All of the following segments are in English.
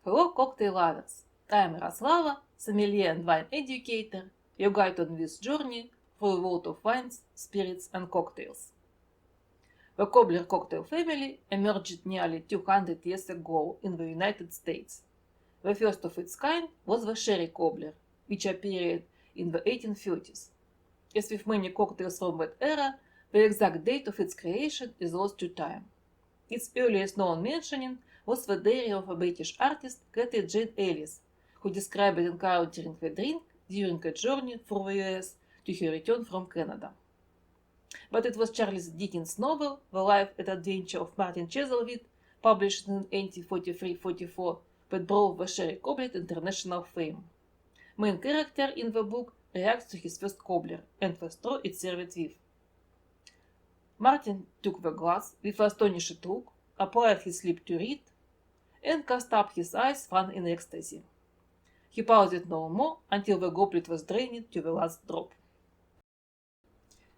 Hello cocktail lovers, I am Yaroslava, sommelier and wine educator, your guide on this journey through a world of wines, spirits and cocktails. The Cobbler cocktail family emerged nearly 200 years ago in the United States. The first of its kind was the sherry cobbler, which appeared in the 1830s. As with many cocktails from that era, the exact date of its creation is lost to time. Its earliest known mentioning was the diary of a British artist, Cathy Jane Ellis, who described encountering the drink during a journey through the US to her return from Canada. But it was Charles Dickens' novel, The Life and Adventure of Martin Chuzzlewit, published in 1843-44, that brought the sherry cobbler to international fame. Main character in the book reacts to his first cobbler and the straw it served with. Martin took the glass with an astonished look, applied his lip to it, and cast up his eyes one in ecstasy. He paused no more until the goblet was drained to the last drop.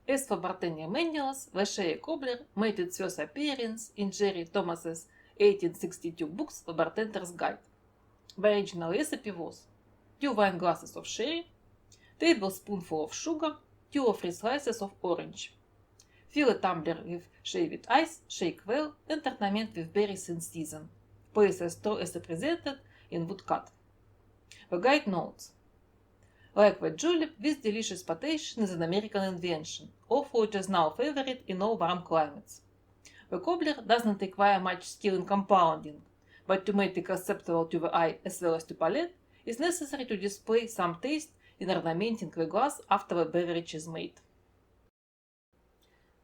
As for bartender manuals, the sherry cobbler made its first appearance in Jerry Thomas's 1862 book The Bartender's Guide. The original recipe was 2 wine glasses of sherry, tablespoonful of sugar, 2 or 3 slices of orange. Fill a tumbler with shaved ice, shake well, and ornament with berries in season. Place a straw as represented in woodcut. The guide notes: like the julep, this delicious potation is an American invention, although it is now favorite in all warm climates. The cobbler doesn't require much skill in compounding, but to make it acceptable to the eye as well as to palate, it's necessary to display some taste in ornamenting the glass after the beverage is made.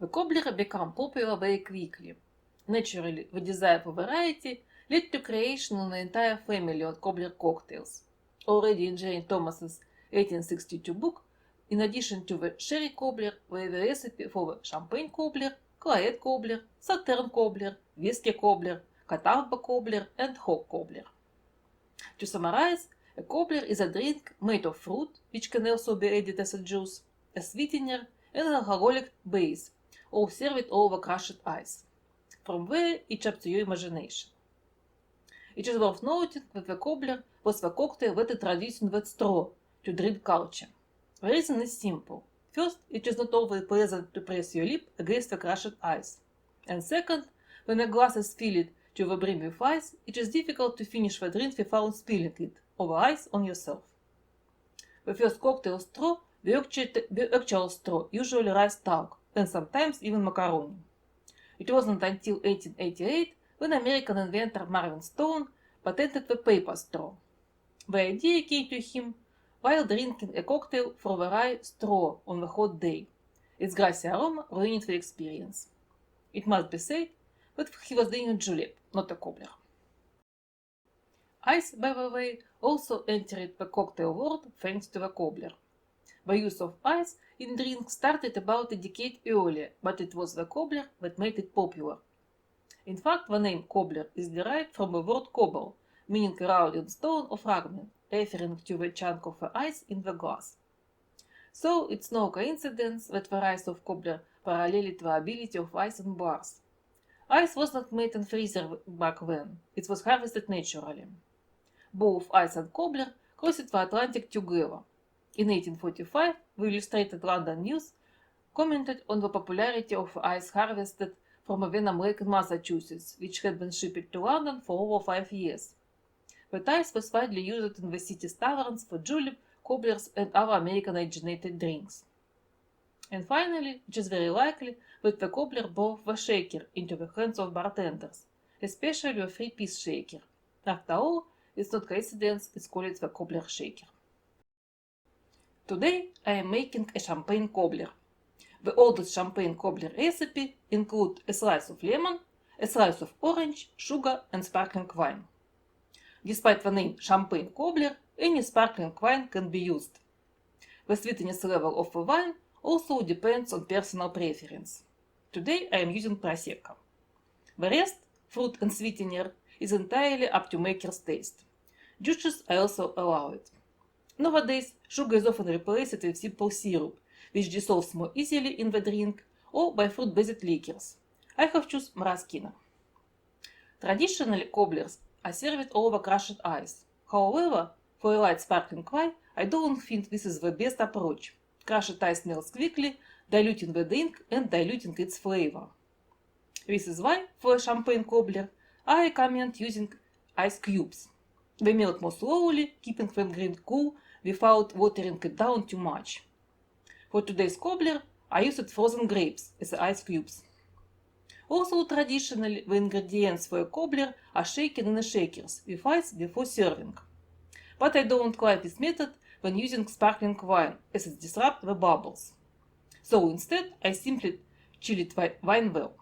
The cobbler became popular very quickly. Naturally, the desire for variety led to creation of an entire family of cobbler cocktails. Already in Jane Thomas's 1862 book, in addition to the sherry cobbler, were the recipe for the champagne cobbler, claret cobbler, sauterne cobbler, whiskey cobbler, catawba cobbler, and hog cobbler. To summarize, a cobbler is a drink made of fruit, which can also be added as a juice, a sweetener, and an alcoholic base, all served over crushed ice. From there, it's up to your imagination. It is worth noting that the cobbler was the cocktail that introduced with straw to drink culture. The reason is simple. First, it is not always pleasant to press your lip against the crushed ice. And second, when a glass is filled to the brim with ice, it is difficult to finish the drink without spilling it over ice on yourself. The first cocktail straw, the actual straw, usually rice talc, and sometimes even macaroni. It wasn't until 1888 when American inventor Marvin Stone patented the paper straw. The idea came to him while drinking a cocktail from a rye straw on a hot day. Its grassy aroma ruined the experience. It must be said that he was drinking julep, not a cobbler. Ice, by the way, also entered the cocktail world thanks to the cobbler. The use of ice in drinks started about a decade earlier, but it was the cobbler that made it popular. In fact, the name cobbler is derived from the word cobble, meaning a rounded stone or fragment, referring to the chunk of the ice in the glass. So it's no coincidence that the rise of cobbler paralleled the ability of ice in bars. Ice was not made in freezer back then, it was harvested naturally. Both ice and cobbler crossed the Atlantic together. In 1845, the Illustrated London News commented on the popularity of ice harvested from a Wenham Lake in Massachusetts, which had been shipped to London for over 5 years. But ice was widely used in the city's taverns for julep, cobblers, and other American-originated drinks. And finally, it is very likely that the cobbler brought the shaker into the hands of bartenders, especially a 3-piece shaker. After all, it's not coincidence it's called the cobbler shaker. Today I am making a champagne cobbler. The oldest champagne cobbler recipe includes a slice of lemon, a slice of orange, sugar, and sparkling wine. Despite the name champagne cobbler, any sparkling wine can be used. The sweetness level of the wine also depends on personal preference. Today I am using Prosecco. The rest, fruit and sweetener, is entirely up to maker's taste. Juices are also allowed. Nowadays, sugar is often replaced with simple syrup, which dissolves more easily in the drink, or by fruit-based liquors. I have chosen maraschino. Traditionally, cobblers I serve it over crushed ice. However, for a light sparkling wine, I don't think this is the best approach. Crushed ice melts quickly, diluting the drink and diluting its flavor. This is why, for a champagne cobbler, I recommend using ice cubes. They melt more slowly, keeping the drink cool without watering it down too much. For today's cobbler, I used frozen grapes as ice cubes. Also, traditionally, the ingredients for a cobbler are shaken in shakers with ice before serving. But I don't like this method when using sparkling wine, as it disrupts the bubbles. So instead, I simply chill wine well.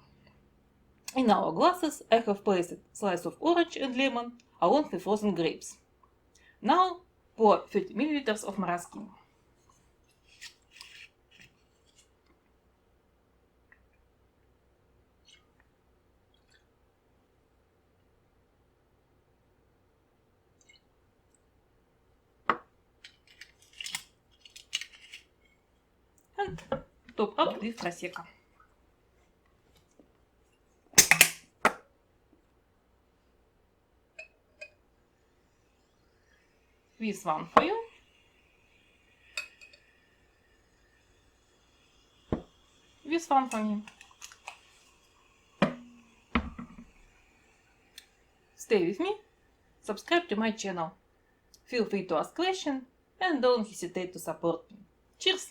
In our glasses, I have placed a slice of orange and lemon along with frozen grapes. Now, pour 30 ml of maraschino. And top up with prosecco. This one for you. This one for me. Stay with me, subscribe to my channel. Feel free to ask questions and don't hesitate to support me. Cheers!